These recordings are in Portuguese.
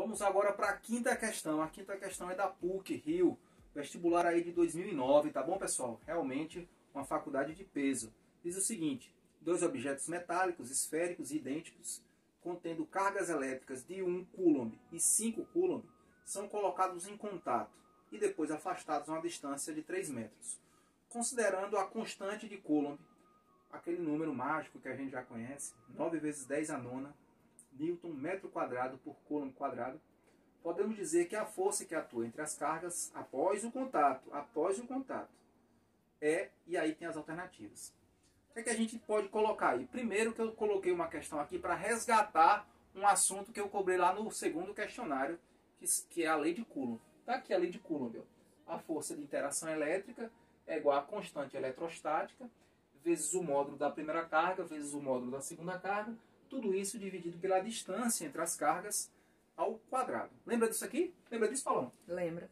Vamos agora para a quinta questão. A quinta questão é da PUC-Rio, vestibular aí de 2009, tá bom, pessoal? Realmente uma faculdade de peso. Diz o seguinte: dois objetos metálicos, esféricos e idênticos, contendo cargas elétricas de 1 coulomb e 5 coulomb, são colocados em contato e depois afastados a uma distância de 3 metros. Considerando a constante de Coulomb, aquele número mágico que a gente já conhece, 9 vezes 10 a nona, Newton metro quadrado por Coulomb quadrado, podemos dizer que a força que atua entre as cargas após o contato, e aí tem as alternativas. O que a gente pode colocar aí? Primeiro que eu coloquei uma questão aqui para resgatar um assunto que eu cobrei lá no segundo questionário, que é a lei de Coulomb. Está aqui a lei de Coulomb. Ó. A força de interação elétrica é igual à constante eletrostática, vezes o módulo da primeira carga, vezes o módulo da segunda carga, tudo isso dividido pela distância entre as cargas ao quadrado. Lembra disso aqui? Lembra disso, Paulão? Lembra.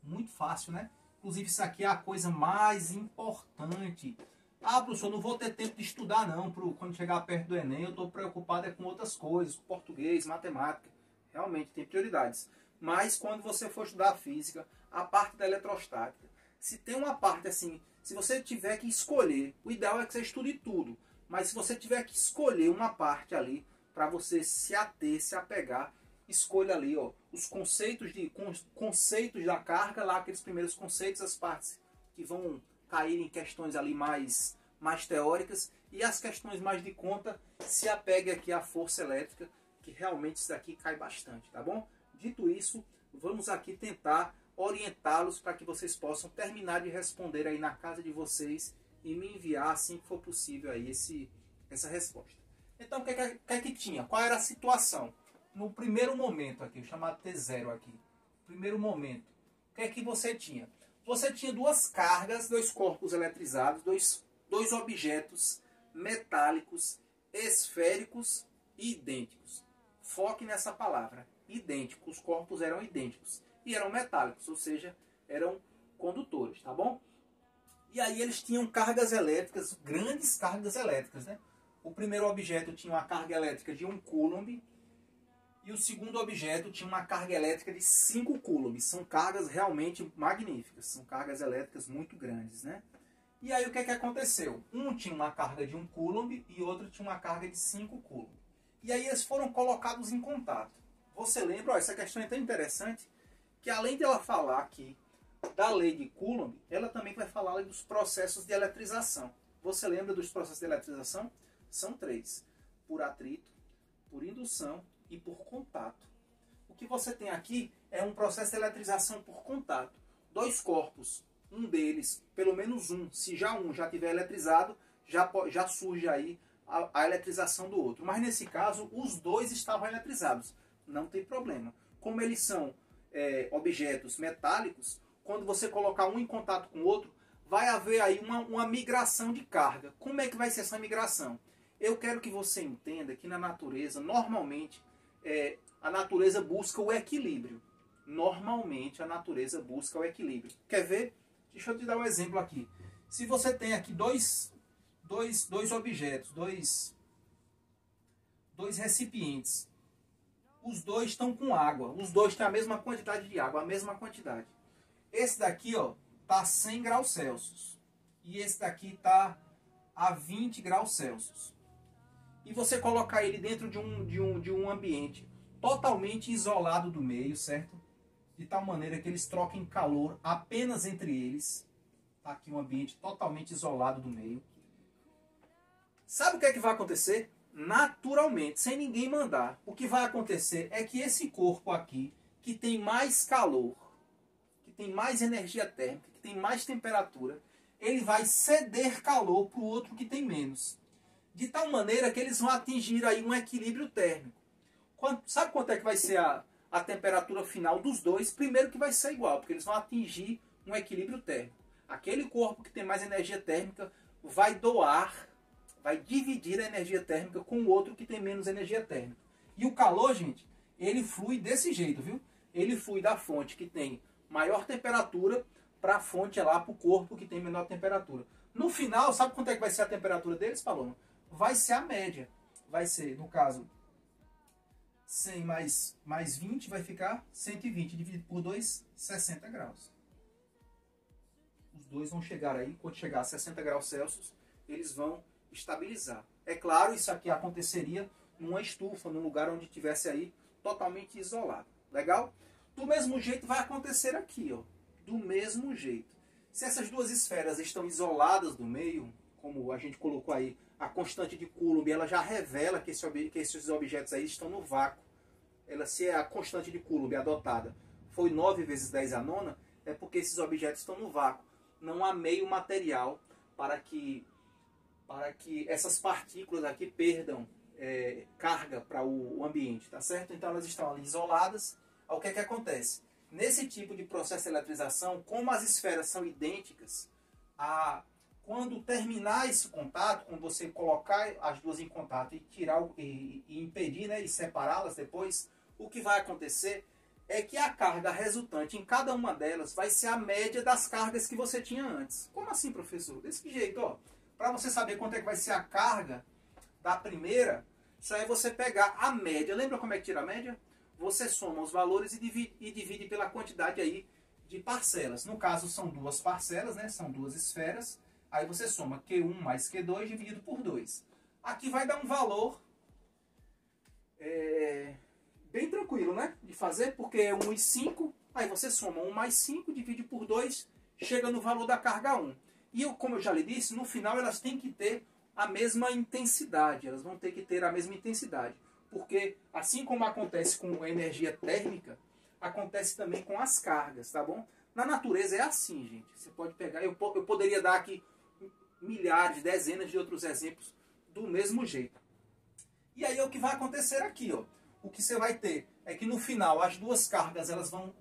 Muito fácil, né? Inclusive isso aqui é a coisa mais importante. Ah, professor, não vou ter tempo de estudar não, quando chegar perto do Enem eu estou preocupado com outras coisas, português, matemática. Realmente tem prioridades. Mas quando você for estudar física, a parte da eletrostática, se tem uma parte assim, se você tiver que escolher, o ideal é que você estude tudo, mas se você tiver que escolher uma parte ali para você se ater, se apegar, escolha ali, ó, os conceitos da carga, lá aqueles primeiros conceitos, as partes que vão cair em questões ali mais teóricas, e as questões mais de conta, se apegue aqui à força elétrica, que realmente isso daqui cai bastante, tá bom? Dito isso, vamos aqui tentar orientá-los para que vocês possam terminar de responder aí na casa de vocês e me enviar assim que for possível aí essa resposta. Então, o que tinha? Qual era a situação? No primeiro momento aqui, chamado T0 aqui, primeiro momento, o que é que você tinha? Você tinha duas cargas, dois corpos eletrizados, dois objetos metálicos, esféricos e idênticos. Foque nessa palavra, idênticos. Os corpos eram idênticos e eram metálicos, ou seja, eram condutores, tá bom? E aí eles tinham cargas elétricas, grandes cargas elétricas, né? O primeiro objeto tinha uma carga elétrica de 1 coulomb e o segundo objeto tinha uma carga elétrica de 5 coulomb. São cargas realmente magníficas, são cargas elétricas muito grandes, né? E aí o que aconteceu? Um tinha uma carga de 1 coulomb e outro tinha uma carga de 5 coulomb. E aí eles foram colocados em contato. Você lembra, ó, essa questão é tão interessante, que além de ela falar aqui da lei de Coulomb, ela também vai falar dos processos de eletrização. Você lembra dos processos de eletrização? São 3. Por atrito, por indução e por contato. O que você tem aqui é um processo de eletrização por contato. Dois corpos, um deles, pelo menos um, se já um já tiver eletrizado, já surge aí a eletrização do outro. Mas nesse caso, os dois estavam eletrizados. Não tem problema. Como eles são objetos metálicos, quando você colocar um em contato com o outro, vai haver aí uma migração de carga. Como é que vai ser essa migração? Eu quero que você entenda que na natureza, normalmente, a natureza busca o equilíbrio. Normalmente, a natureza busca o equilíbrio. Quer ver? Deixa eu te dar um exemplo aqui. Se você tem aqui dois objetos, dois recipientes, os dois estão com água, os dois têm a mesma quantidade de água, a mesma quantidade. Esse daqui, ó, tá a 100 graus Celsius e esse daqui tá a 20 graus Celsius. E você colocar ele dentro de um ambiente totalmente isolado do meio, certo? De tal maneira que eles troquem calor apenas entre eles. Tá aqui um ambiente totalmente isolado do meio. Sabe o que é que vai acontecer? Naturalmente, sem ninguém mandar, o que vai acontecer é que esse corpo aqui, que tem mais calor, que tem mais energia térmica, que tem mais temperatura, ele vai ceder calor para o outro que tem menos. De tal maneira que eles vão atingir aí um equilíbrio térmico. Sabe quanto é que vai ser a temperatura final dos dois? Primeiro que vai ser igual, porque eles vão atingir um equilíbrio térmico. Aquele corpo que tem mais energia térmica vai dividir a energia térmica com o outro que tem menos energia térmica. E o calor, gente, ele flui desse jeito, viu? Ele flui da fonte que tem maior temperatura para a fonte lá, para o corpo que tem menor temperatura. No final, sabe quanto é que vai ser a temperatura deles, Paloma? Vai ser a média. Vai ser, no caso, 100 mais 20 vai ficar 120, dividido por 2, 60 graus. Os dois vão chegar aí, quando chegar a 60 graus Celsius, eles vão estabilizar. É claro, isso aqui aconteceria numa estufa, num lugar onde tivesse aí totalmente isolado. Legal? Do mesmo jeito vai acontecer aqui, ó. Do mesmo jeito. Se essas duas esferas estão isoladas do meio, como a gente colocou aí, a constante de Coulomb, ela já revela que esses objetos aí estão no vácuo. Se a constante de Coulomb adotada foi 9 vezes 10 a nona, é porque esses objetos estão no vácuo. Não há meio material para que essas partículas aqui perdam carga para o ambiente, tá certo? Então elas estão ali isoladas. O que é que acontece? Nesse tipo de processo de eletrização, como as esferas são idênticas, quando terminar esse contato, quando você colocar as duas em contato e tirar e impedir, né, e separá-las depois, o que vai acontecer é que a carga resultante em cada uma delas vai ser a média das cargas que você tinha antes. Como assim, professor? Desse jeito, ó. Para você saber quanto é que vai ser a carga da primeira, só é você pegar a média. Lembra como é que tira a média? Você soma os valores e divide pela quantidade aí de parcelas. No caso, são duas parcelas, né? São duas esferas. Aí você soma Q1 mais Q2 dividido por 2. Aqui vai dar um valor bem tranquilo, né? De fazer, porque é 1,5. Aí você soma 1 mais 5, divide por 2, chega no valor da carga 1. E como eu já lhe disse, no final elas têm que ter a mesma intensidade. Elas vão ter que ter a mesma intensidade. Porque, assim como acontece com energia térmica, acontece também com as cargas, tá bom? Na natureza é assim, gente. Você pode pegar... Eu poderia dar aqui milhares, dezenas de outros exemplos do mesmo jeito. E aí é o que vai acontecer aqui, ó. O que você vai ter é que no final as duas cargas elas vão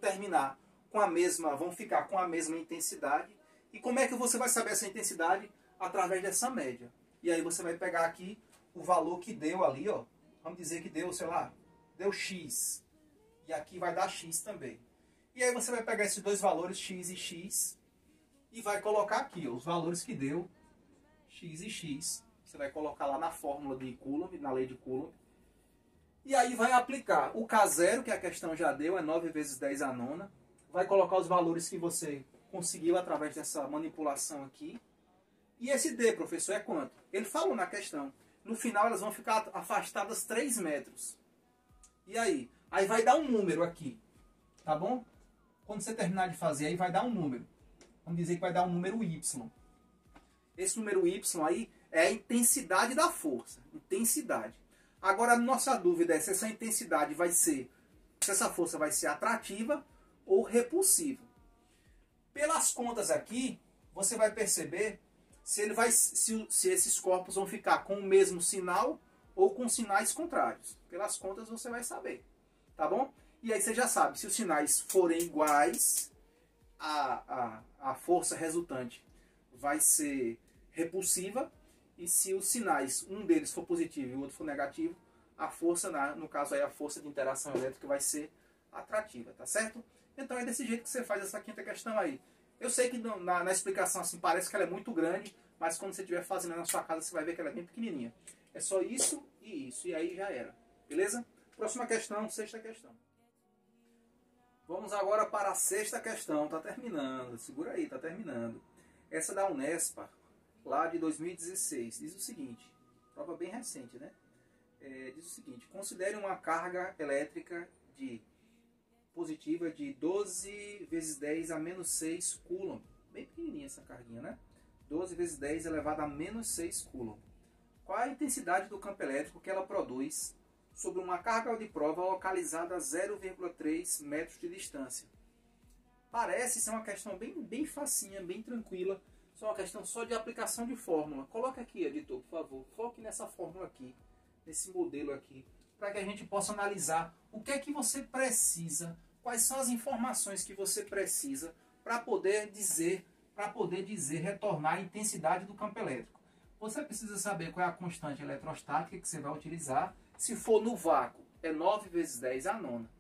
terminar com a mesma... Vão ficar com a mesma intensidade. E como é que você vai saber essa intensidade? Através dessa média. E aí você vai pegar aqui o valor que deu ali, ó. Vamos dizer que deu, sei lá, deu X. E aqui vai dar X também. E aí você vai pegar esses dois valores, X e X, e vai colocar aqui, ó, os valores que deu, X e X. Você vai colocar lá na fórmula de Coulomb, na lei de Coulomb. E aí vai aplicar o K0, que a questão já deu, é 9 vezes 10 a nona. Vai colocar os valores que você conseguiu através dessa manipulação aqui. E esse D, professor, é quanto? Ele falou na questão. No final elas vão ficar afastadas 3 metros. E aí? Aí vai dar um número aqui. Tá bom? Quando você terminar de fazer, aí vai dar um número. Vamos dizer que vai dar um número Y. Esse número Y aí é a intensidade da força. Intensidade. Agora a nossa dúvida é se essa intensidade vai ser... Se essa força vai ser atrativa ou repulsiva. Pelas contas aqui, você vai perceber se esses corpos vão ficar com o mesmo sinal ou com sinais contrários. Pelas contas você vai saber, tá bom? E aí você já sabe, se os sinais forem iguais, a força resultante vai ser repulsiva, e se os sinais, um deles for positivo e o outro for negativo, a força, no caso aí a força de interação elétrica vai ser atrativa, tá certo? Então é desse jeito que você faz essa quinta questão aí. Eu sei que na explicação assim parece que ela é muito grande, mas quando você estiver fazendo na sua casa, você vai ver que ela é bem pequenininha. É só isso e isso, e aí já era. Beleza? Próxima questão, sexta questão. Vamos agora para a sexta questão. Tá terminando, segura aí, tá terminando. Essa da Unespa, lá de 2016, diz o seguinte, prova bem recente, né? Diz o seguinte, considere uma carga elétrica positiva de 12 vezes 10 a menos 6 Coulomb. Bem pequenininha essa carguinha, né? 12 vezes 10 elevado a menos 6 Coulomb. Qual a intensidade do campo elétrico que ela produz sobre uma carga de prova localizada a 0,3 metros de distância? Parece ser uma questão bem facinha, bem tranquila. Só uma questão só de aplicação de fórmula. Coloca aqui, editor, por favor. Foque nessa fórmula aqui, nesse modelo aqui, para que a gente possa analisar o que é que você precisa, quais são as informações que você precisa para poder dizer, retornar a intensidade do campo elétrico. Você precisa saber qual é a constante eletrostática que você vai utilizar. Se for no vácuo, é 9 vezes 10 a nona.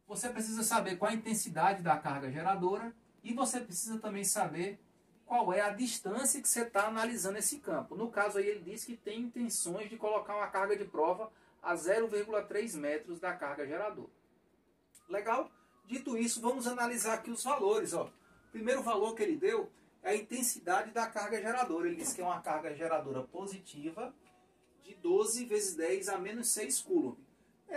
Você precisa saber qual é a intensidade da carga geradora e você precisa também saber qual é a distância que você está analisando esse campo. No caso aí ele diz que tem intenções de colocar uma carga de prova a 0,3 metros da carga geradora. Legal? Dito isso, vamos analisar aqui os valores. Ó. O primeiro valor que ele deu é a intensidade da carga geradora. Ele disse que é uma carga geradora positiva de 12 vezes 10 a menos 6 coulomb.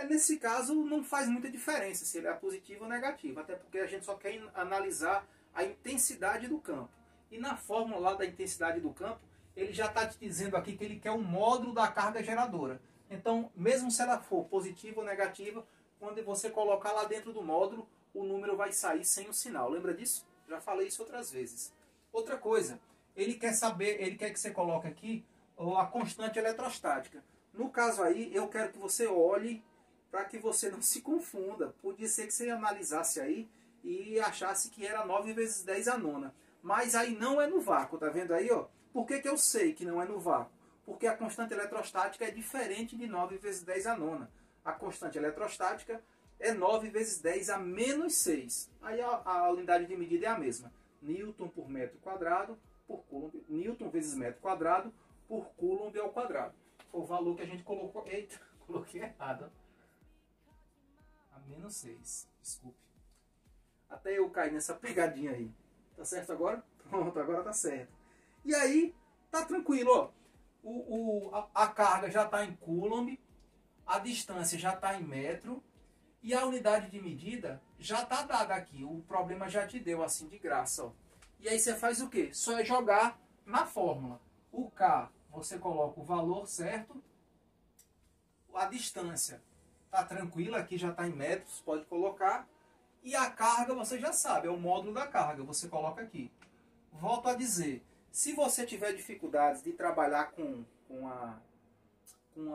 Nesse caso, não faz muita diferença se ele é positivo ou negativo, até porque a gente só quer analisar a intensidade do campo. E na fórmula lá da intensidade do campo, ele já está te dizendo aqui que ele quer o módulo da carga geradora. Então, mesmo se ela for positiva ou negativa, quando você colocar lá dentro do módulo, o número vai sair sem o sinal. Lembra disso? Já falei isso outras vezes. Outra coisa, ele quer que você coloque aqui a constante eletrostática. No caso aí, eu quero que você olhe para que você não se confunda. Podia ser que você analisasse aí e achasse que era 9 vezes 10 a nona. Mas aí não é no vácuo, tá vendo aí, ó? Por que que eu sei que não é no vácuo? Porque a constante eletrostática é diferente de 9 vezes 10 a nona. A constante eletrostática é 9 vezes 10 a menos 6. Aí a unidade de medida é a mesma. Newton por metro quadrado por coulomb. Newton vezes metro quadrado por coulomb ao quadrado. Foi o valor que a gente colocou. Eita, coloquei errado. A menos 6. Desculpe. Até eu caí nessa pegadinha aí. Tá certo agora? Pronto, agora tá certo. E aí, tá tranquilo, ó. A carga já está em coulomb, a distância já está em metro e a unidade de medida já está dada aqui. O problema já te deu assim de graça, ó. E aí você faz o quê? Só é jogar na fórmula. O K, você coloca o valor certo. A distância tá tranquila, aqui já está em metros, pode colocar. E a carga você já sabe, é o módulo da carga, você coloca aqui. Volto a dizer, se você tiver dificuldades de trabalhar com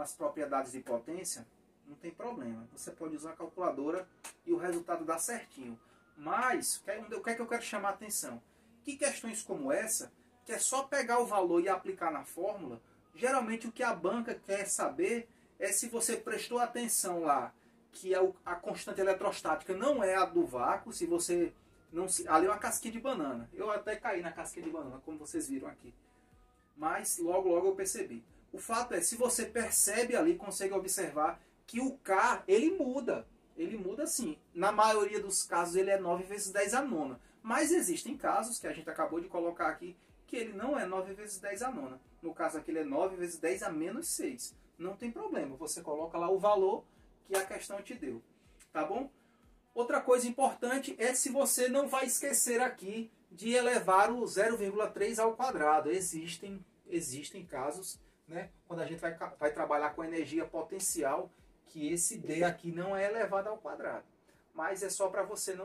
as propriedades de potência, não tem problema. Você pode usar a calculadora e o resultado dá certinho. Mas, o que é que eu quero chamar a atenção? Que questões como essa, que é só pegar o valor e aplicar na fórmula, geralmente o que a banca quer saber é se você prestou atenção lá, que a constante eletrostática não é a do vácuo, se você não se... Ali é uma casquinha de banana. Eu até caí na casquinha de banana, como vocês viram aqui. Mas logo eu percebi. O fato é, se você percebe ali, consegue observar que o K, ele muda. Ele muda sim. Na maioria dos casos ele é 9 vezes 10 a nona. Mas existem casos, que a gente acabou de colocar aqui, que ele não é 9 vezes 10 a nona. No caso aqui ele é 9 vezes 10 a menos 6. Não tem problema. Você coloca lá o valor que a questão te deu. Tá bom? Outra coisa importante é se você não vai esquecer aqui de elevar o 0,3 ao quadrado. Existem casos, né, quando a gente vai trabalhar com energia potencial, que esse D aqui não é elevado ao quadrado. Mas é só para você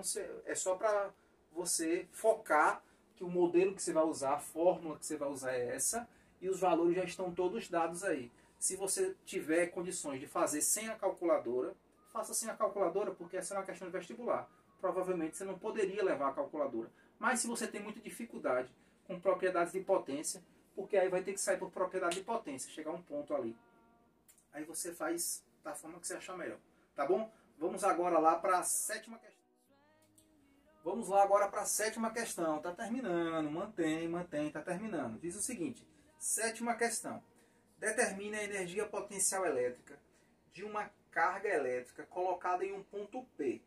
você focar que o modelo que você vai usar, a fórmula que você vai usar é essa, e os valores já estão todos dados aí. Se você tiver condições de fazer sem a calculadora, faça sem a calculadora, porque essa é uma questão de vestibular. Provavelmente você não poderia levar a calculadora. Mas se você tem muita dificuldade com propriedades de potência, porque aí vai ter que sair por propriedade de potência, chegar a um ponto ali. Aí você faz da forma que você achar melhor. Tá bom? Vamos agora lá para a sétima questão. Vamos lá agora para a sétima questão. Tá terminando. Mantém, tá terminando. Diz o seguinte. Sétima questão. Determine a energia potencial elétrica de uma carga elétrica colocada em um ponto P,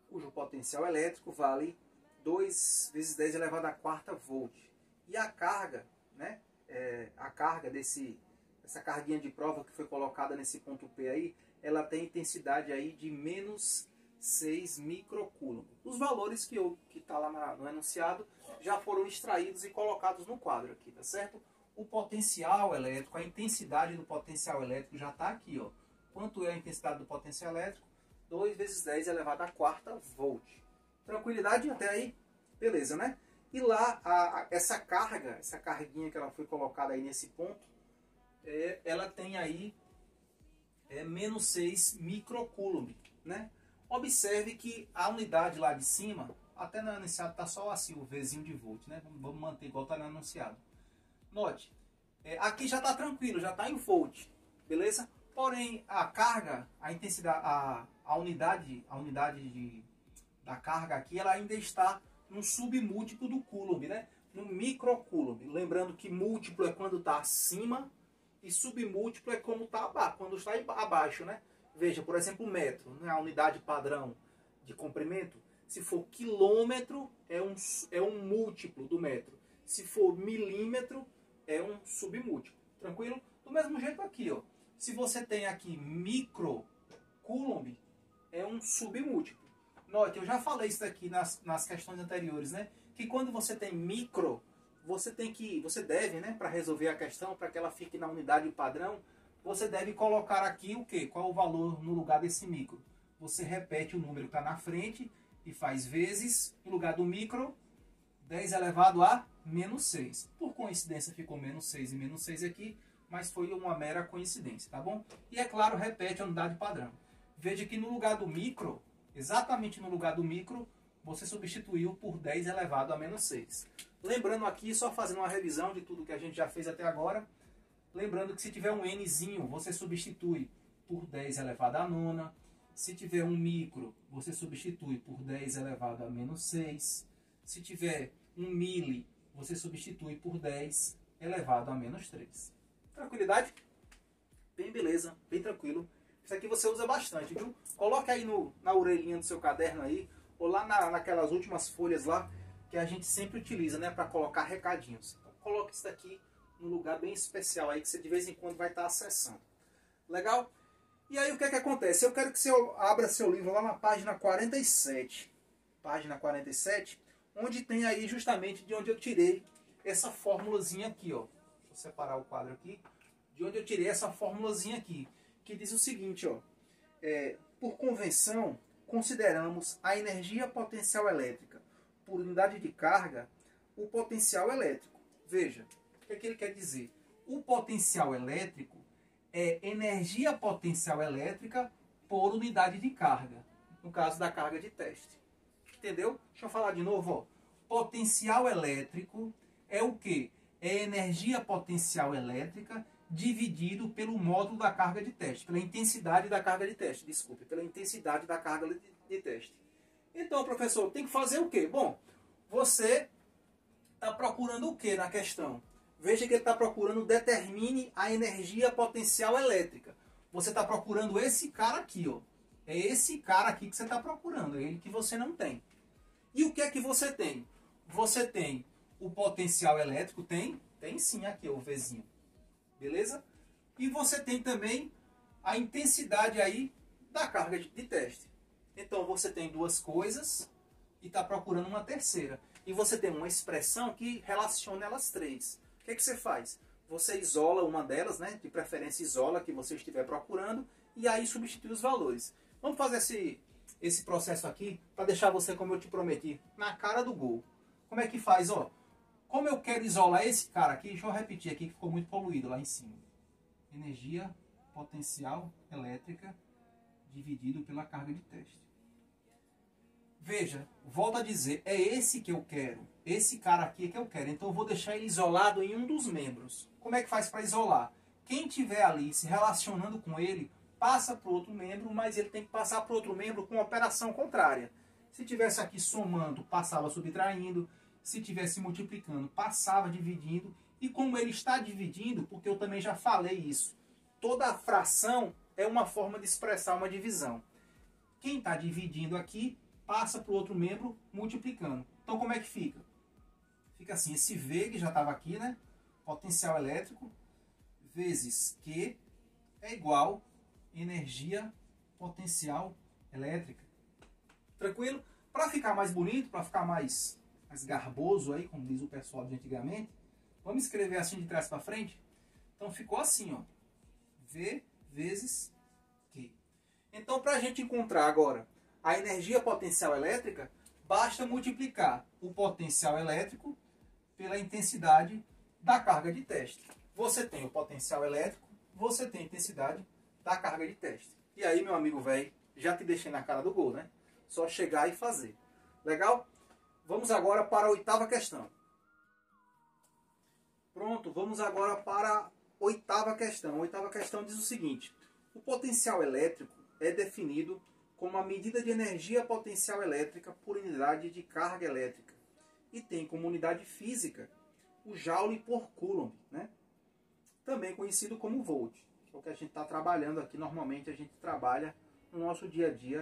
cujo potencial elétrico vale 2 vezes 10 elevado à quarta volt. E a carga, né, a carga essa carguinha de prova que foi colocada nesse ponto P aí, ela tem intensidade aí de menos 6 microcoulomb. Os valores que está lá no enunciado já foram extraídos e colocados no quadro aqui, tá certo? O potencial elétrico, a intensidade do potencial elétrico já está aqui, ó. Quanto é a intensidade do potencial elétrico? 2 vezes 10 elevado à quarta volt. Tranquilidade até aí? Beleza, né? E lá, essa carguinha que ela foi colocada aí nesse ponto, ela tem aí menos 6 microcoulomb, né? Observe que a unidade lá de cima, até no enunciado está só assim, o Vzinho de volt, né? Vamos manter igual está no enunciado. Note, aqui já está tranquilo, já está em volt, beleza? Porém, a carga, a intensidade, a unidade da carga aqui, ela ainda está no submúltiplo do coulomb, né? No microcoulomb. Lembrando que múltiplo é quando está acima E submúltiplo é como está quando está abaixo, né? Veja, por exemplo, metro, né? A unidade padrão de comprimento. Se for quilômetro, é um múltiplo do metro. Se for milímetro, é um submúltiplo. Tranquilo? Do mesmo jeito aqui, ó. Se você tem aqui micro coulomb, é um submúltiplo. Note, eu já falei isso aqui nas questões anteriores, né? Que quando você tem micro, você deve, né, para resolver a questão, para que ela fique na unidade padrão, você deve colocar aqui o quê? Qual o valor no lugar desse micro? Você repete o número que está na frente e faz vezes, no lugar do micro, 10 elevado a menos 6. Por coincidência ficou menos 6 e menos 6 aqui, mas foi uma mera coincidência, tá bom? E é claro, repete a unidade padrão. Veja que no lugar do micro, exatamente no lugar do micro, você substituiu por 10 elevado a menos 6. Lembrando aqui, só fazendo uma revisão de tudo que a gente já fez até agora, lembrando que se tiver um nzinho, você substitui por 10 elevado a nona. Se tiver um micro, você substitui por 10 elevado a menos 6. Se tiver um mili, você substitui por 10 elevado a menos 3. Tranquilidade? Bem beleza, bem tranquilo. Isso aqui você usa bastante, viu? Coloque aí na orelhinha do seu caderno aí, ou lá naquelas últimas folhas lá, que a gente sempre utiliza, né, para colocar recadinhos. Então, coloque isso daqui num lugar bem especial aí, que você de vez em quando vai estar acessando. Legal? E aí o que é que acontece? Eu quero que você abra seu livro lá na página 47. Página 47, onde tem aí justamente de onde eu tirei essa formulazinha aqui, ó. Deixa eu separar o quadro aqui. De onde eu tirei essa formulazinha aqui, que diz o seguinte, ó. Por convenção, consideramos a energia potencial elétrica por unidade de carga o potencial elétrico. Veja, o que é que ele quer dizer? O potencial elétrico é energia potencial elétrica por unidade de carga, no caso da carga de teste. Entendeu? Deixa eu falar de novo, ó. Potencial elétrico é o quê? É energia potencial elétrica dividido pelo módulo da carga de teste, pela intensidade da carga de teste, desculpe, pela intensidade da carga de teste. Então, professor, tem que fazer o quê? Bom, você está procurando o quê na questão? Veja que ele está procurando determine a energia potencial elétrica. Você está procurando esse cara aqui, ó. É esse cara aqui que você está procurando, é ele que você não tem. E o que é que você tem? Você tem o potencial elétrico, tem sim aqui, ó, o Vzinho. Beleza? E você tem também a intensidade aí da carga de teste. Então você tem duas coisas e está procurando uma terceira. E você tem uma expressão que relaciona elas três. O que é que você faz? Você isola uma delas, né? De preferência isola a que você estiver procurando e aí substitui os valores. Vamos fazer esse processo aqui para deixar você, como eu te prometi, na cara do gol. Como é que faz? Ó, como eu quero isolar esse cara aqui, deixa eu repetir aqui que ficou muito poluído lá em cima. Energia potencial elétrica dividido pela carga de teste. Veja, volto a dizer, é esse que eu quero. Esse cara aqui é que eu quero. Então eu vou deixar ele isolado em um dos membros. Como é que faz para isolar? Quem tiver ali se relacionando com ele, passa para o outro membro, mas ele tem que passar para o outro membro com operação contrária. Se tivesse aqui somando, passava subtraindo. Se tivesse multiplicando, passava dividindo. E como ele está dividindo, porque eu também já falei isso, toda fração é uma forma de expressar uma divisão. Quem está dividindo aqui, passa para o outro membro multiplicando. Então como é que fica? Fica assim, esse V que já estava aqui, né? Potencial elétrico vezes Q é igual energia potencial elétrica. Tranquilo? Para ficar mais bonito, para ficar mais garboso aí, como diz o pessoal de antigamente, vamos escrever assim de trás para frente? Então ficou assim, ó. V vezes Q. Então para a gente encontrar agora a energia potencial elétrica, basta multiplicar o potencial elétrico pela intensidade da carga de teste. Você tem o potencial elétrico, você tem a intensidade da carga de teste. E aí, meu amigo velho, já te deixei na cara do gol, né? Só chegar e fazer. Legal? Vamos agora para a oitava questão. Pronto, vamos agora para a oitava questão. A oitava questão diz o seguinte: o potencial elétrico é definido como a medida de energia potencial elétrica por unidade de carga elétrica e tem como unidade física o joule por coulomb, né? também conhecido como volt. É o que a gente está trabalhando aqui. Normalmente a gente trabalha no nosso dia a dia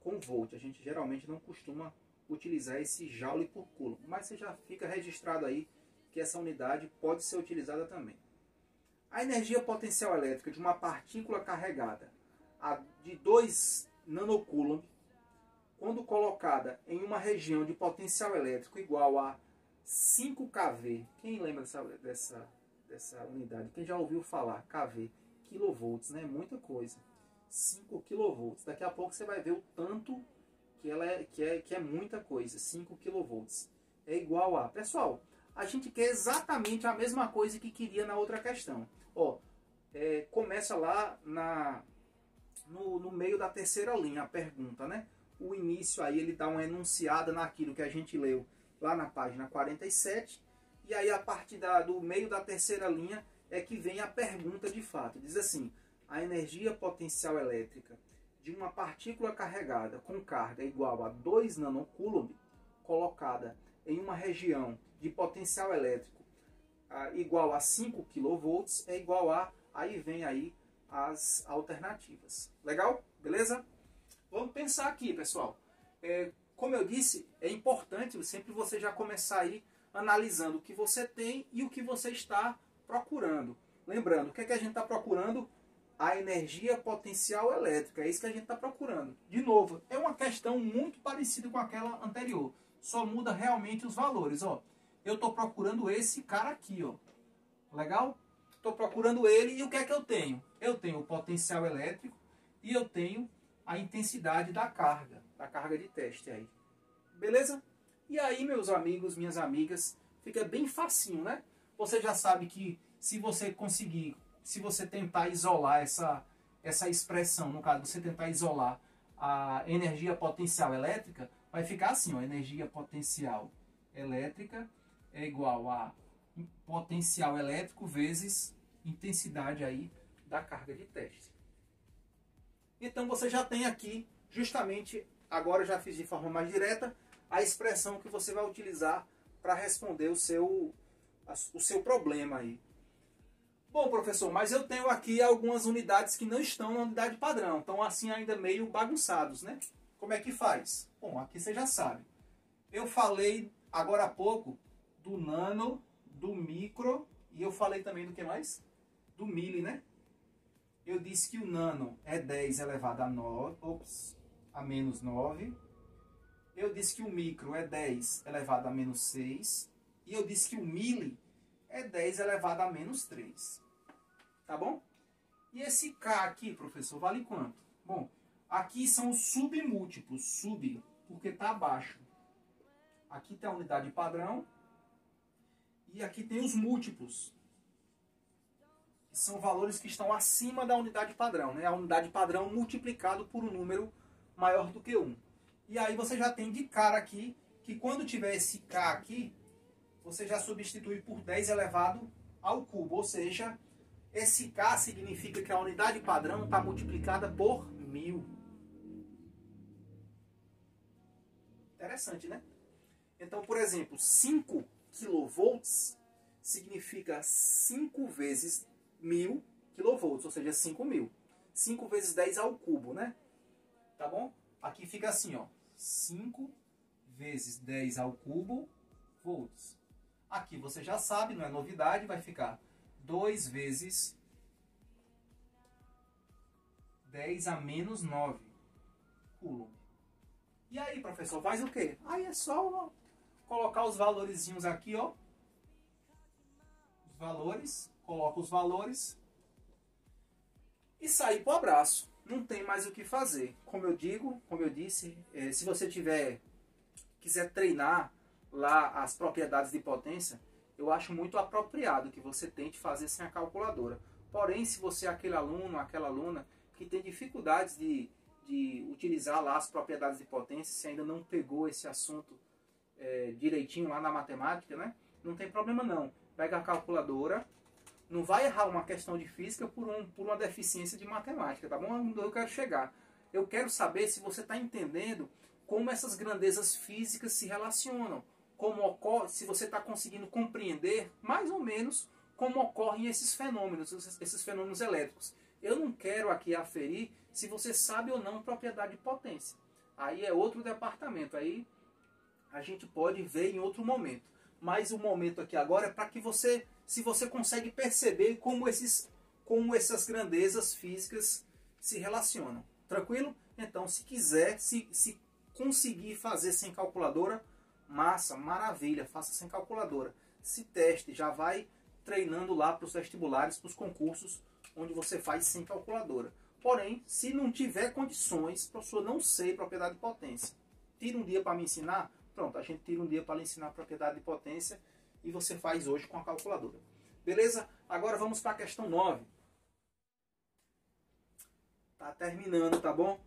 com volt. A gente geralmente não costuma utilizar esse joule por coulomb, mas você já fica registrado aí que essa unidade pode ser utilizada também. A energia potencial elétrica de uma partícula carregada de 2 nanocoulomb, quando colocada em uma região de potencial elétrico igual a 5 kV, quem lembra dessa unidade? Quem já ouviu falar? kV, kilovolts, né? Muita coisa. 5 kV. Daqui a pouco você vai ver o tanto que é muita coisa. 5 kV é igual a... Pessoal, a gente quer exatamente a mesma coisa que queria na outra questão. Ó, começa lá no meio da terceira linha a pergunta, né? O início aí ele dá uma enunciada naquilo que a gente leu lá na página 47. E aí a partir do meio da terceira linha é que vem a pergunta de fato. Diz assim: a energia potencial elétrica de uma partícula carregada com carga igual a 2 nanocoulomb, colocada em uma região de potencial elétrico igual a 5 kV, é igual a... Aí vem aí as alternativas. Legal? Beleza? Vamos pensar aqui, pessoal. Como eu disse, é importante sempre você já começar aí analisando o que você tem e o que você está procurando. Lembrando, o que é que a gente está procurando? A energia potencial elétrica. É isso que a gente está procurando. De novo, é uma questão muito parecida com aquela anterior. Só muda realmente os valores. Ó, eu estou procurando esse cara aqui. Ó. Legal? Estou procurando ele e o que é que eu tenho? Eu tenho o potencial elétrico e eu tenho a intensidade da carga de teste aí. Beleza? E aí, meus amigos, minhas amigas, fica bem facinho, né? Você já sabe que se você conseguir, se você tentar isolar essa expressão, no caso, você tentar isolar a energia potencial elétrica, vai ficar assim, ó, energia potencial elétrica é igual a potencial elétrico vezes intensidade aí da carga de teste. Então você já tem aqui, justamente, agora eu já fiz de forma mais direta, a expressão que você vai utilizar para responder o seu problema aí. Bom, professor, mas eu tenho aqui algumas unidades que não estão na unidade padrão, estão assim ainda meio bagunçados, né? Como é que faz? Bom, aqui você já sabe. Eu falei agora há pouco do nano, do micro, e eu falei também do que mais? Do mili, né? Eu disse que o nano é 10 elevado a menos 9. Eu disse que o micro é 10 elevado a menos 6. E eu disse que o mili é 10 elevado a menos 3. Tá bom? E esse K aqui, professor, vale quanto? Bom, aqui são os submúltiplos. Sub, porque está abaixo. Aqui tem a unidade padrão. E aqui tem os múltiplos. Que são valores que estão acima da unidade padrão. Né? A unidade padrão multiplicado por um número maior do que 1. E aí você já tem de cara aqui, que quando tiver esse K aqui, você já substitui por 10 elevado ao cubo. Ou seja, esse K significa que a unidade padrão está multiplicada por 1000. Interessante, né? Então, por exemplo, 5 kV significa 5 vezes 1000 kV, ou seja, 5.000. 5 vezes 10 ao cubo, né? Tá bom? Aqui fica assim, ó. 5 vezes 10 ao cubo volts. Aqui você já sabe, não é novidade, vai ficar 2 vezes 10 a menos 9 coulomb. E aí, professor, faz o quê? Aí é só colocar os valorizinhos aqui, ó. Os valores, coloca os valores e sair pro abraço. Não tem mais o que fazer. Como eu disse, se você quiser treinar lá as propriedades de potência, eu acho muito apropriado que você tente fazer sem a calculadora. Porém, se você é aquele aluno, aquela aluna que tem dificuldades de utilizar lá as propriedades de potência, se ainda não pegou esse assunto direitinho lá na matemática, né? Não tem problema não. Pega a calculadora. Não vai errar uma questão de física por uma deficiência de matemática, tá bom? Onde eu quero chegar. Eu quero saber se você está entendendo como essas grandezas físicas se relacionam. Como ocorre, se você está conseguindo compreender mais ou menos como ocorrem esses fenômenos elétricos. Eu não quero aqui aferir se você sabe ou não propriedade de potência. Aí é outro departamento, aí a gente pode ver em outro momento. Mas o momento aqui agora é para que você, se você consegue perceber como essas grandezas físicas se relacionam. Tranquilo? Então, se quiser, se conseguir fazer sem calculadora, massa, maravilha, faça sem calculadora. Se teste, já vai treinando lá para os vestibulares, para os concursos, onde você faz sem calculadora. Porém, se não tiver condições, professor, não sei propriedade de potência. Tira um dia para me ensinar? Pronto, a gente tira um dia para lhe ensinar propriedade de potência e você faz hoje com a calculadora. Beleza? Agora vamos para a questão 9. Tá terminando, tá bom?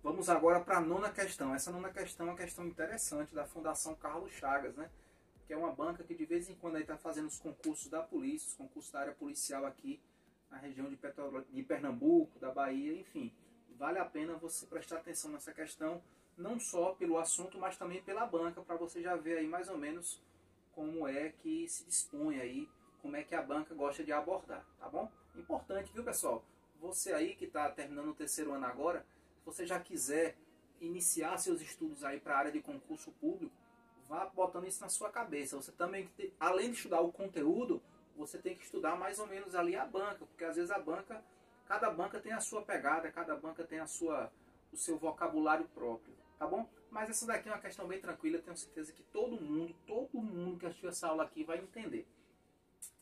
Vamos agora para a nona questão. Essa nona questão é uma questão interessante da Fundação Carlos Chagas, né? Que é uma banca que de vez em quando está fazendo os concursos da polícia, os concursos da área policial aqui na região de Pernambuco, da Bahia, enfim. Vale a pena você prestar atenção nessa questão, não só pelo assunto, mas também pela banca, para você já ver aí mais ou menos como é que se dispõe aí, como é que a banca gosta de abordar, tá bom? Importante, viu, pessoal? Você aí que está terminando o terceiro ano agora, se você já quiser iniciar seus estudos aí para a área de concurso público, vá botando isso na sua cabeça. Você também, além de estudar o conteúdo, você tem que estudar mais ou menos ali a banca, porque às vezes cada banca tem a sua pegada, cada banca tem o seu vocabulário próprio, tá bom? Mas essa daqui é uma questão bem tranquila, tenho certeza que todo mundo que assistiu essa aula aqui vai entender.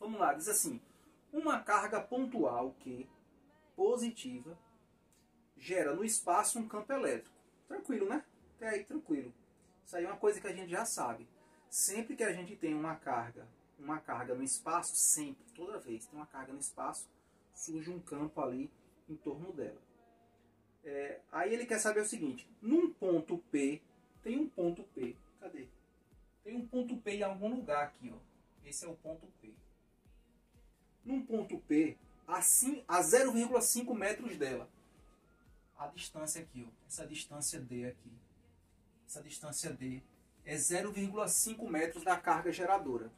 Vamos lá, diz assim: uma carga pontual que, positiva, gera no espaço um campo elétrico. Tranquilo, né? Até aí, tranquilo. Isso aí é uma coisa que a gente já sabe. Sempre que a gente tem uma carga no espaço, sempre, toda vez que tem uma carga no espaço, surge um campo ali em torno dela. Aí ele quer saber o seguinte: num ponto P, tem um ponto P. Cadê? Tem um ponto P em algum lugar aqui, ó. Esse é o ponto P. Num ponto P, assim, a 0,5 metros dela, a distância aqui, ó, essa distância D aqui, essa distância D é 0,5 metros da carga geradora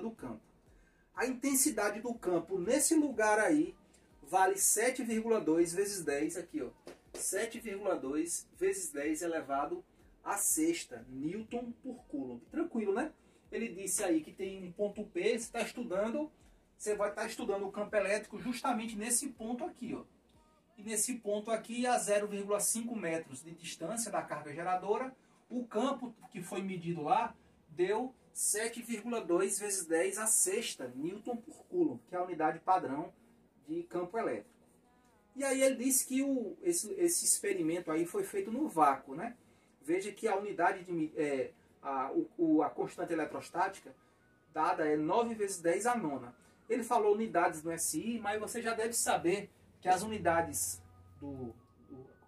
do campo. A intensidade do campo nesse lugar aí vale 7,2 vezes 10 aqui, ó, 7,2 vezes 10 elevado a sexta Newton por Coulomb. Tranquilo, né? Ele disse aí que tem um ponto P, você vai estar estudando o campo elétrico justamente nesse ponto aqui, ó. E nesse ponto aqui, a 0,5 metros de distância da carga geradora, o campo que foi medido lá deu 7,2 vezes 10 a sexta Newton por Coulomb, que é a unidade padrão de campo elétrico. E aí ele disse que esse experimento aí foi feito no vácuo, né? Veja que a unidade a constante eletrostática dada é 9 vezes 10 a nona. Ele falou unidades no SI, mas você já deve saber que as unidades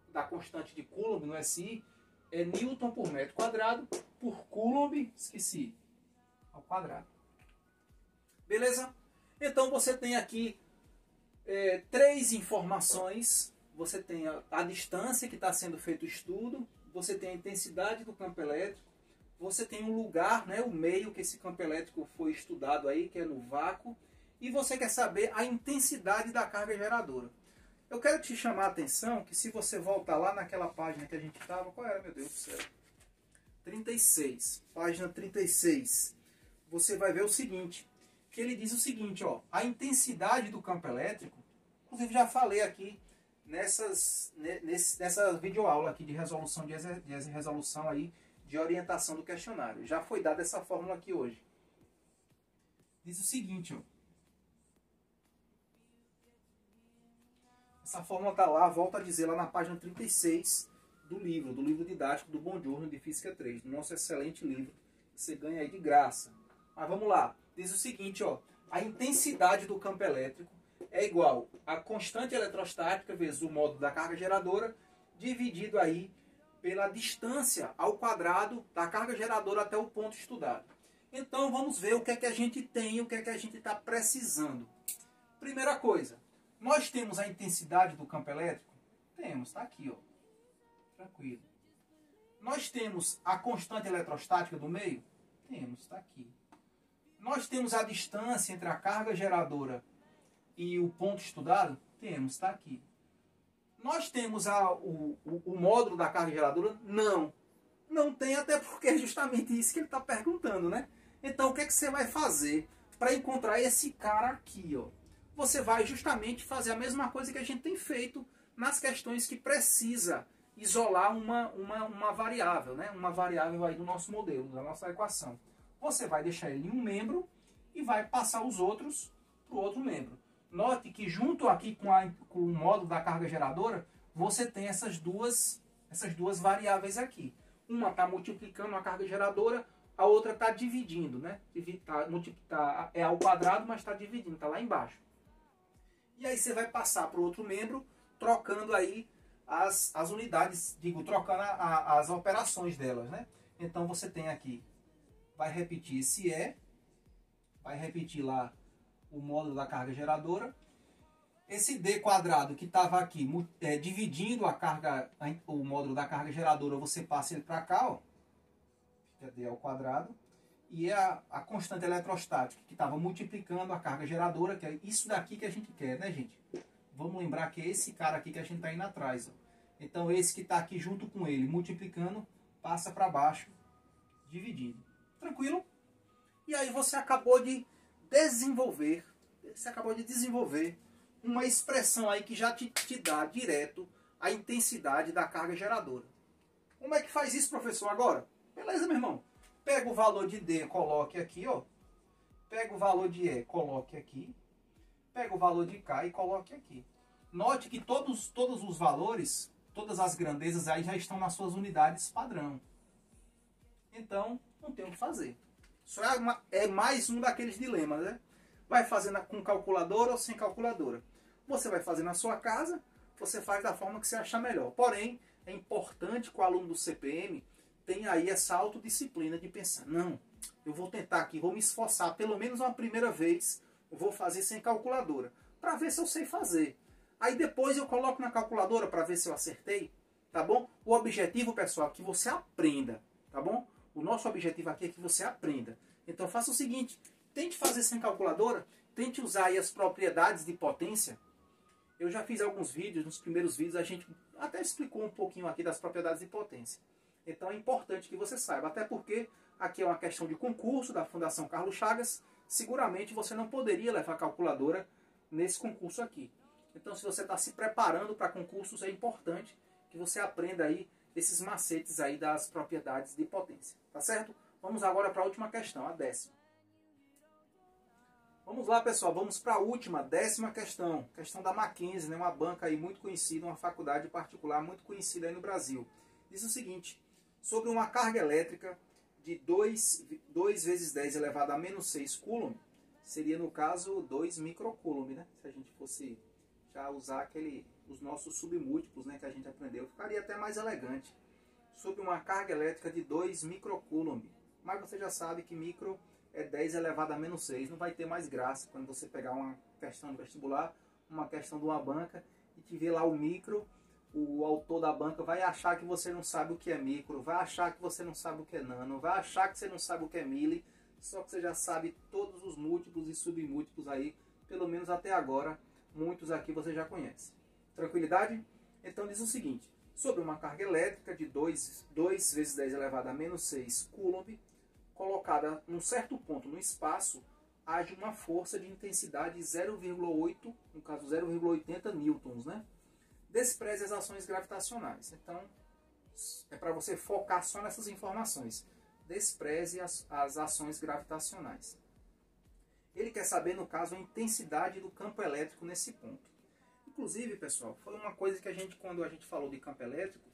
da constante de Coulomb no SI é Newton por metro quadrado por Coulomb, esqueci, ao quadrado. Beleza? Então você tem aqui 3 informações. Você tem a distância que está sendo feito o estudo, você tem a intensidade do campo elétrico, você tem o lugar, né, o meio que esse campo elétrico foi estudado aí, que é no vácuo, e você quer saber a intensidade da carga geradora. Eu quero te chamar a atenção que se você voltar lá naquela página que a gente estava, qual era, meu Deus do céu? 36, página 36, você vai ver o seguinte, que ele diz o seguinte, ó, a intensidade do campo elétrico, inclusive já falei aqui nessa videoaula aqui de resolução resolução aí de orientação do questionário. Já foi dada essa fórmula aqui hoje. Diz o seguinte, ó, essa fórmula está lá, volto a dizer, lá na página 36 do livro didático do Bongiorno de Física 3, do nosso excelente livro, que você ganha aí de graça. Mas vamos lá, diz o seguinte, ó, a intensidade do campo elétrico é igual a constante eletrostática vezes o módulo da carga geradora, dividido aí pela distância ao quadrado da carga geradora até o ponto estudado. Então vamos ver o que é que a gente tem, o que é que a gente está precisando. Primeira coisa, nós temos a intensidade do campo elétrico? Temos, está aqui, ó. Tranquilo. Nós temos a constante eletrostática do meio? Temos, está aqui. Nós temos a distância entre a carga geradora e o ponto estudado? Temos, está aqui. Nós temos o módulo da carga geradora? Não. Não tem, até porque é justamente isso que ele está perguntando, né? Então, o que é que você vai fazer para encontrar esse cara aqui, ó? Você vai justamente fazer a mesma coisa que a gente tem feito nas questões que precisa isolar uma variável, né? Uma variável aí do nosso modelo, da nossa equação. Você vai deixar ele em um membro e vai passar os outros para o outro membro. Note que junto aqui com o módulo da carga geradora, você tem essas duas variáveis aqui. Uma está multiplicando a carga geradora, a outra está dividindo, né? É ao quadrado, mas está dividindo, está lá embaixo. E aí você vai passar para o outro membro, trocando aí as unidades, trocando as operações delas, né? Então você tem aqui, vai repetir esse E, vai repetir lá o módulo da carga geradora. Esse D quadrado que estava aqui dividindo o módulo da carga geradora, você passa ele para cá, ó. Fica D ao quadrado. E a constante eletrostática que estava multiplicando a carga geradora, que é isso daqui que a gente quer, né, gente? Vamos lembrar que é esse cara aqui que a gente está indo atrás, ó. Então esse que está aqui junto com ele, multiplicando, passa para baixo, dividindo. Tranquilo? E aí você acabou de desenvolver uma expressão aí que já te dá direto a intensidade da carga geradora. Como é que faz isso, professor, agora? Beleza, meu irmão? Pega o valor de D, coloque aqui, ó. Pega o valor de E, coloque aqui. Pega o valor de K e coloque aqui. Note que todos os valores, todas as grandezas aí já estão nas suas unidades padrão. Então, não tem o que fazer. Isso é mais um daqueles dilemas, né? Vai fazendo com calculadora ou sem calculadora. Você vai fazer na sua casa, você faz da forma que você achar melhor. Porém, é importante que o aluno do CPM tenha aí essa autodisciplina de pensar, não, eu vou tentar aqui, vou me esforçar, pelo menos uma primeira vez, eu vou fazer sem calculadora, para ver se eu sei fazer. Aí depois eu coloco na calculadora para ver se eu acertei, tá bom? O objetivo, pessoal, é que você aprenda, tá bom? O nosso objetivo aqui é que você aprenda. Então faça o seguinte, tente fazer sem calculadora, tente usar aí as propriedades de potência. Eu já fiz alguns vídeos, nos primeiros vídeos a gente até explicou um pouquinho aqui das propriedades de potência. Então é importante que você saiba, até porque aqui é uma questão de concurso da Fundação Carlos Chagas, seguramente você não poderia levar calculadora nesse concurso aqui. Então se você está se preparando para concursos, é importante que você aprenda aí esses macetes aí das propriedades de potência, tá certo? Vamos agora para a última questão, a 10ª. Vamos lá, pessoal, vamos para a última, 10ª questão. Questão da Mackenzie, né? Uma banca aí muito conhecida, uma faculdade particular muito conhecida aí no Brasil. Diz o seguinte, sobre uma carga elétrica de 2 vezes 10 elevado a menos 6 coulomb, seria no caso 2 microcoulomb, né? Se a gente fosse já usar os nossos submúltiplos, né, que a gente aprendeu, ficaria até mais elegante. Sobre uma carga elétrica de 2 microcoulomb. Mas você já sabe que micro é 10 elevado a menos 6. Não vai ter mais graça quando você pegar uma questão do vestibular, uma questão de uma banca, e te ver lá o micro, o autor da banca vai achar que você não sabe o que é micro, vai achar que você não sabe o que é nano, vai achar que você não sabe o que é mili, só que você já sabe todos os múltiplos e submúltiplos aí, pelo menos até agora, muitos aqui você já conhece. Tranquilidade? Então diz o seguinte, sobre uma carga elétrica de 2 vezes 10 elevado a menos 6 coulomb, colocada num certo ponto no espaço, age uma força de intensidade 0,8, no caso 0,80 newtons, né? Despreze as ações gravitacionais. Então, é para você focar só nessas informações. Despreze as ações gravitacionais. Ele quer saber, no caso, a intensidade do campo elétrico nesse ponto. Inclusive, pessoal, foi uma coisa que quando a gente falou de campo elétrico,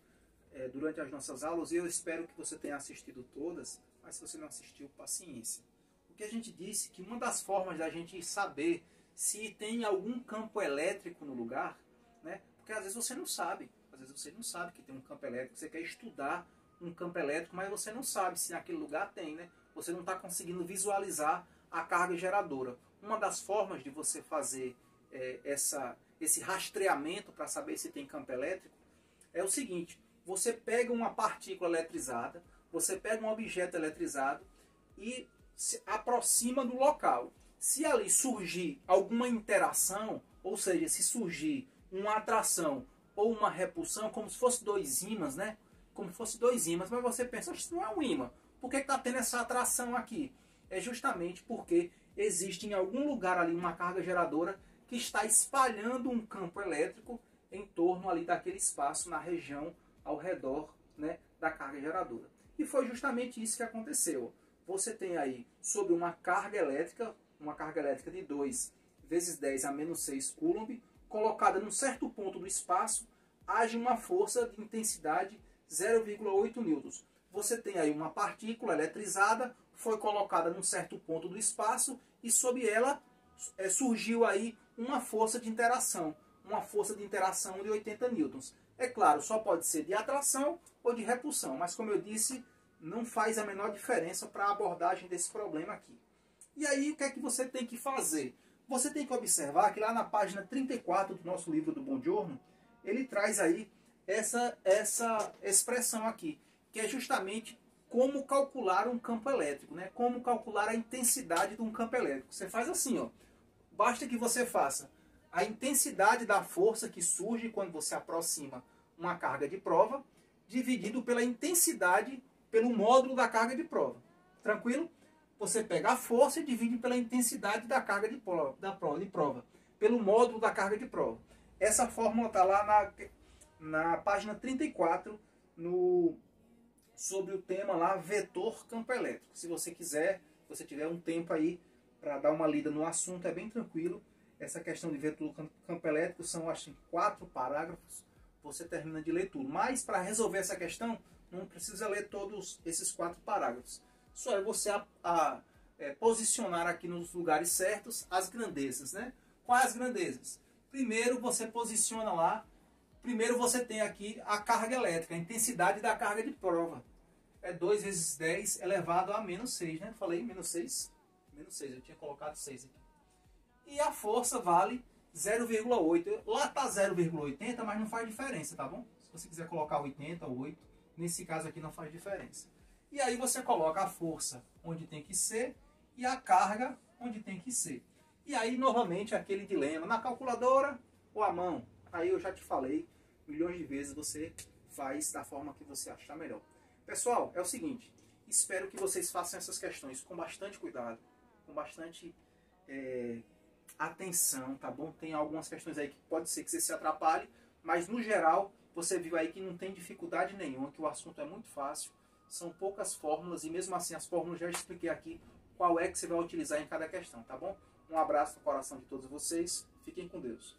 durante as nossas aulas, e eu espero que você tenha assistido todas, mas se você não assistiu, paciência. O que a gente disse que uma das formas da gente saber se tem algum campo elétrico no lugar, né? Porque às vezes você não sabe. Às vezes você não sabe que tem um campo elétrico. Você quer estudar um campo elétrico, mas você não sabe se naquele lugar tem, né? Você não está conseguindo visualizar a carga geradora. Uma das formas de você fazer esse rastreamento para saber se tem campo elétrico é o seguinte. Você pega uma partícula eletrizada, você pega um objeto eletrizado e se aproxima do local. Se ali surgir alguma interação, ou seja, se surgir uma atração ou uma repulsão, como se fosse dois ímãs, né? Como se fosse dois ímãs, mas você pensa, isso não é um ímã. Por que está tendo essa atração aqui? É justamente porque existe em algum lugar ali uma carga geradora que está espalhando um campo elétrico em torno ali daquele espaço, na região ao redor, né, da carga geradora. E foi justamente isso que aconteceu. Você tem aí, sobre uma carga elétrica de 2 vezes 10 a menos 6 coulomb, colocada num certo ponto do espaço, age uma força de intensidade 0,8 newtons. Você tem aí uma partícula eletrizada, foi colocada num certo ponto do espaço e sob ela surgiu aí uma força de interação de 80 newtons. É claro, só pode ser de atração ou de repulsão, mas como eu disse, não faz a menor diferença para a abordagem desse problema aqui. E aí, o que é que você tem que fazer? Você tem que observar que lá na página 34 do nosso livro do Buongiorno, ele traz aí essa expressão aqui, que é justamente como calcular um campo elétrico, né? Como calcular a intensidade de um campo elétrico. Você faz assim, ó. Basta que você faça a intensidade da força que surge quando você aproxima uma carga de prova, dividido pela intensidade, pelo módulo da carga de prova. Tranquilo? Você pega a força e divide pela intensidade da carga de prova, pelo módulo da carga de prova. Essa fórmula está lá na página 34, sobre o tema lá, vetor campo elétrico. Se você quiser, se você tiver um tempo aí para dar uma lida no assunto, é bem tranquilo. Essa questão de vetor campo elétrico são, acho que 4 parágrafos, você termina de ler tudo. Mas para resolver essa questão, não precisa ler todos esses 4 parágrafos. Só é você posicionar aqui nos lugares certos as grandezas, né? Quais as grandezas? Primeiro você posiciona lá, primeiro você tem aqui a carga elétrica, a intensidade da carga de prova. É 2 vezes 10 elevado a menos 6, né? Falei menos 6? Menos 6, eu tinha colocado 6 aqui. E a força vale 0,8. Lá está 0,80, mas não faz diferença, tá bom? Se você quiser colocar 80 ou 8, nesse caso aqui não faz diferença. E aí você coloca a força onde tem que ser e a carga onde tem que ser. E aí, novamente, aquele dilema, na calculadora ou à mão? Aí eu já te falei milhões de vezes, você faz da forma que você achar melhor. Pessoal, é o seguinte, espero que vocês façam essas questões com bastante cuidado, com bastante atenção, tá bom? Tem algumas questões aí que pode ser que você se atrapalhe, mas no geral, você viu aí que não tem dificuldade nenhuma, que o assunto é muito fácil. São poucas fórmulas e mesmo assim as fórmulas já expliquei aqui qual é que você vai utilizar em cada questão, tá bom? Um abraço no coração de todos vocês. Fiquem com Deus.